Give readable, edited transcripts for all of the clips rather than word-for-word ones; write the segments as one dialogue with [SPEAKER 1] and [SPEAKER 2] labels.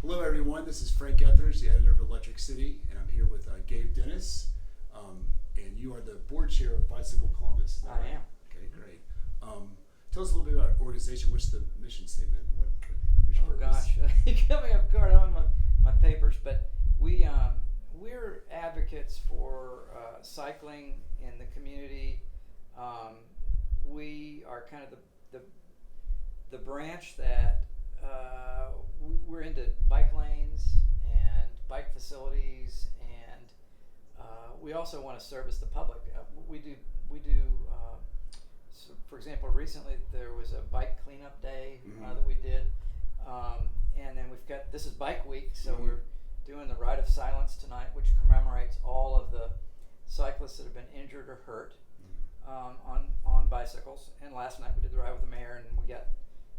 [SPEAKER 1] Hello, everyone. This is Frank Ethers, the editor of Electric City, and I'm here with Gabe Denes. And you are the board chair of Bicycle Columbus.
[SPEAKER 2] I am.
[SPEAKER 1] Okay, great. Tell us a little bit about organization. What's the mission statement? Which purpose?
[SPEAKER 2] Gosh, you got me off guard. I don't have my papers, but we're advocates for cycling in the community. We are kind of the branch that we're into bike lanes and bike facilities, and we also want to service the public. We do. So for example, recently there was a bike cleanup day that we did, and then this is Bike Week, so we're doing the Ride of Silence tonight, which commemorates all of the cyclists that have been injured or hurt on bicycles. And last night we did the Ride with the Mayor, and we got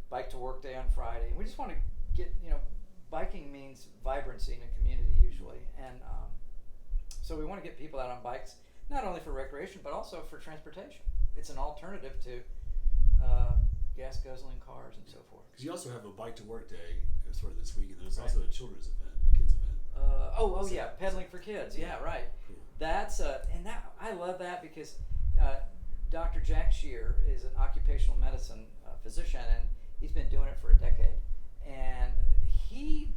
[SPEAKER 2] Bike to Work Day on Friday. And we just want to get, biking means vibrancy in a community usually, and so we want to get people out on bikes, not only for recreation but also for transportation. It's an alternative to gas-guzzling cars and so forth.
[SPEAKER 1] Because you also have a Bike to Work Day sort of this week, and there's also a children's event, a kids event.
[SPEAKER 2] Yeah, pedaling for kids. Yeah, right.
[SPEAKER 1] Cool.
[SPEAKER 2] That's I love that because Dr. Jack Shear is an occupational medicine physician, and he's been doing it for a decade. And he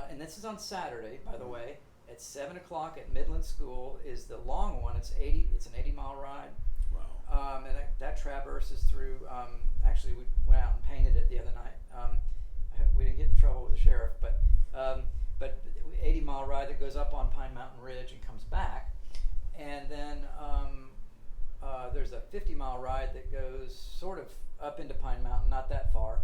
[SPEAKER 2] and this is on Saturday, by the way, at 7 o'clock at Midland School is the long one. It's an 80-mile ride.
[SPEAKER 1] Wow.
[SPEAKER 2] And that traverses through. Actually, we went out and painted it the other night. We didn't get in trouble with the sheriff, but 80-mile ride that goes up on Pine Mountain Ridge and comes back, and then there's a 50-mile ride that goes sort of up into Pine Mountain, not that far,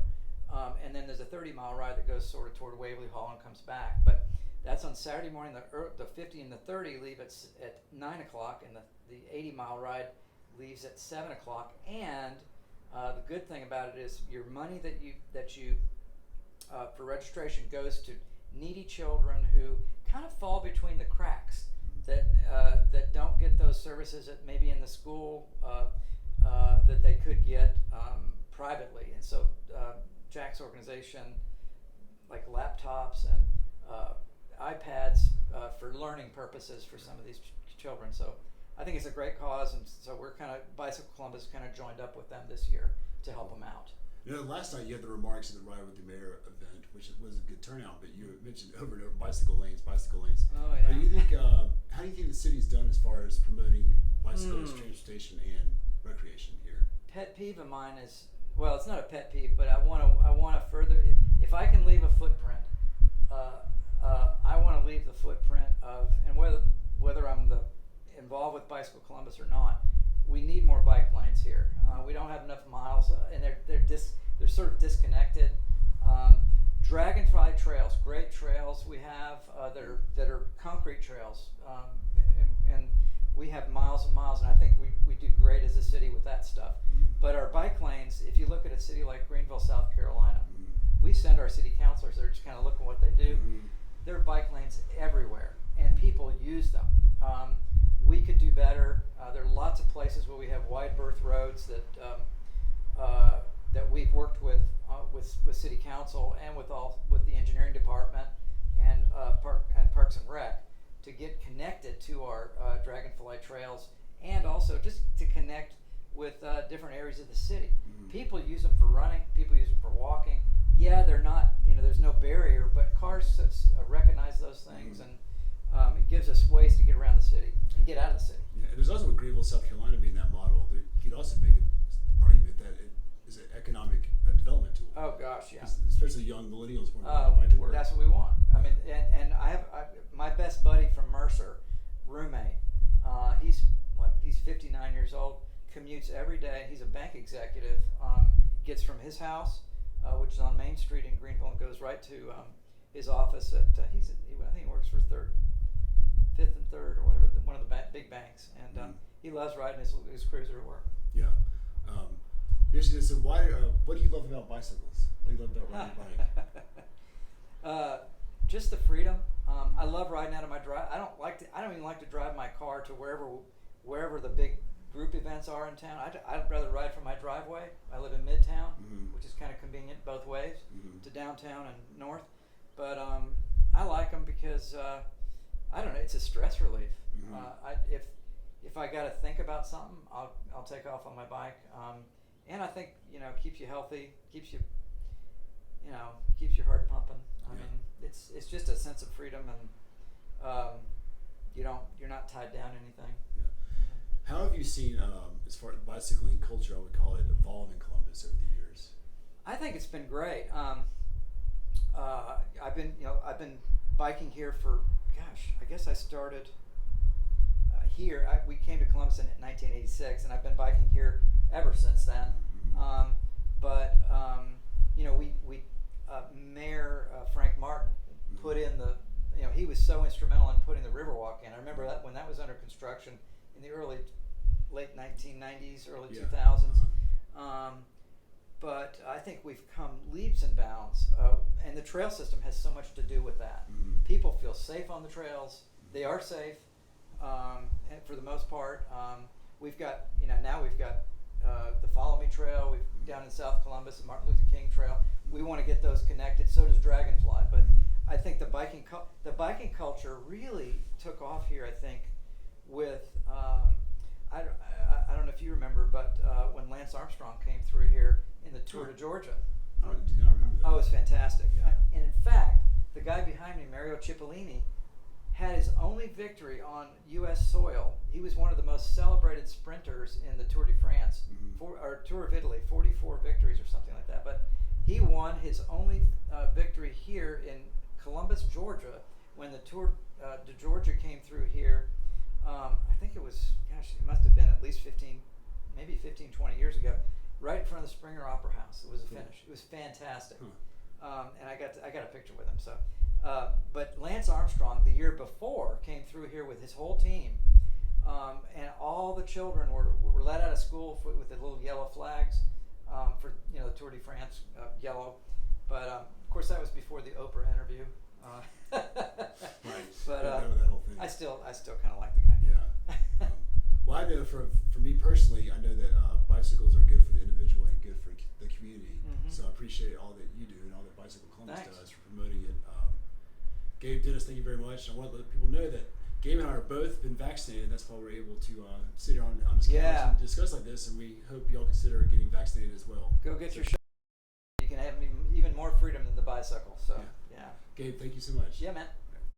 [SPEAKER 2] and then there's a 30-mile ride that goes sort of toward Waverly Hall and comes back. But that's on Saturday morning. The 50 and the 30 leave at 9 o'clock, and the 80-mile ride leaves at 7 o'clock. And the good thing about it is your money that you for registration goes to needy children who kind of fall between the cracks, that don't get those services that maybe in the school that they could get privately. And so Jack's organization, like laptops and iPads for learning purposes for some of these children. So I think it's a great cause, and so we're Bicycle Columbus kind of joined up with them this year to help them out.
[SPEAKER 1] Last night you had the remarks at the Ride with the Mayor event, which was a good turnout, but you mentioned over and over bicycle lanes.
[SPEAKER 2] Oh, yeah.
[SPEAKER 1] How do you think the city's done as far as promoting bicycles, transportation, and recreation here?
[SPEAKER 2] Pet peeve of mine is, well, it's not a pet peeve, but I want to further, if I can leave a footprint, I want to leave the footprint of, and whether I'm involved with Bicycle Columbus or not, we need more bike lanes here. We don't have enough miles, and they're sort of disconnected. Dragonfly trails, great trails we have that are concrete trails, and we have miles and miles, and I think we do great as a city with that stuff. But our bike lanes, if you look at a city like Greenville, South Carolina, we send our city councilors there just kind of look at what they do. There are bike lanes everywhere, and people use them. We could do better. There are lots of places where we have wide berth roads that we've worked with City Council and with the engineering department and Parks and Rec to get connected to our Dragonfly trails, and also just to connect with different areas of the city. People use them for running. People use them for walking. Yeah, they're not. There's no barrier, but cars recognize those things, and it gives us ways to get around the city and get out of the city.
[SPEAKER 1] Yeah, and there's also with Greenville, South Carolina being that model. You could also make an argument that it is an economic development tool.
[SPEAKER 2] Oh gosh, yeah.
[SPEAKER 1] Especially young millennials want to bike to work.
[SPEAKER 2] That's what we want. I mean, and I have my best buddy from Mercer, roommate. He's 59 years old. Commutes every day. He's a bank executive. Gets from his house, which is on Main Street in Greenville, and goes right to his office at I think he works for Fifth and Third or whatever, one of the big banks, and he loves riding his cruiser to work.
[SPEAKER 1] Yeah. So what do you love about bicycles? What do you love about riding a bike?
[SPEAKER 2] Just the freedom. I love riding out of my drive. I don't even like to drive my car to wherever the big group events are in town. I'd rather ride from my driveway. I live in Midtown, which is kind of convenient both ways to downtown and north. But because I don't know, it's a stress relief.
[SPEAKER 1] Mhm.
[SPEAKER 2] If I got to think about something, I'll take off on my bike, and I think keeps you healthy, keeps you keeps your heart pumping. I
[SPEAKER 1] Yeah.
[SPEAKER 2] mean, it's just a sense of freedom, and you're not tied down to anything.
[SPEAKER 1] Yeah. How have you seen, as far as bicycling culture, I would call it, evolve in Columbus over the years?
[SPEAKER 2] I think it's been great. I've been biking here for, gosh, I guess I started here. We came to Columbus in 1986, and I've been biking here ever since then.
[SPEAKER 1] Mhm.
[SPEAKER 2] Mayor Frank Martin put in he was so instrumental in putting the Riverwalk in. I remember that when that was under construction in the late 1990s, early
[SPEAKER 1] Yeah.
[SPEAKER 2] 2000s.
[SPEAKER 1] Uh-huh.
[SPEAKER 2] But I think we've come leaps and bounds, and the trail system has so much to do with that.
[SPEAKER 1] Mhm.
[SPEAKER 2] People feel safe on the trails. They are safe, and for the most part. We've got the Follow Me Trail. We've down in South Columbus, the Martin Luther King Trail. We want to get those connected. So does Dragonfly. But I think the biking culture really took off here. I think with I don't know if you remember, but when Lance Armstrong came through here in the Tour de Georgia.
[SPEAKER 1] I do not remember that.
[SPEAKER 2] Oh, it was fantastic. And in fact, the guy behind me, Mario Cipollini, had his only victory on U.S. soil. He was one of the most celebrated sprinters in the Tour de France,
[SPEAKER 1] Mhm.
[SPEAKER 2] or Tour of Italy, 44 victories or something like that. But he won his only victory here in Columbus, Georgia, when the Tour de Georgia came through here. I think it must have been at least 15, 20 years ago, right in front of the Springer Opera House. It was a
[SPEAKER 1] Cool.
[SPEAKER 2] finish. It was fantastic.
[SPEAKER 1] Huh.
[SPEAKER 2] And I got a picture with him. So, but Lance Armstrong the year before came through here with his whole team, and all the children were let out of school with the little yellow flags for the Tour de France yellow. But of course that was before the Oprah interview.
[SPEAKER 1] Right.
[SPEAKER 2] But
[SPEAKER 1] that whole thing.
[SPEAKER 2] I still kind of like the guy.
[SPEAKER 1] Yeah. Well, I know for me personally, I know that bicycles are good for the individual and good for the community.
[SPEAKER 2] Mhm.
[SPEAKER 1] So I appreciate all that you do and all that Bicycle Columbus
[SPEAKER 2] Thanks.
[SPEAKER 1] does for promoting it. Gabe Denes, thank you very much. I want to let people know that Gabe and I are both been vaccinated. That's why we're able to sit here on this couch
[SPEAKER 2] Yeah.
[SPEAKER 1] and discuss like this. And we hope y'all consider getting vaccinated as well.
[SPEAKER 2] Go get your shot. You can have even more freedom than the bicycle. So yeah.
[SPEAKER 1] Gabe, thank you so much.
[SPEAKER 2] Yeah, man.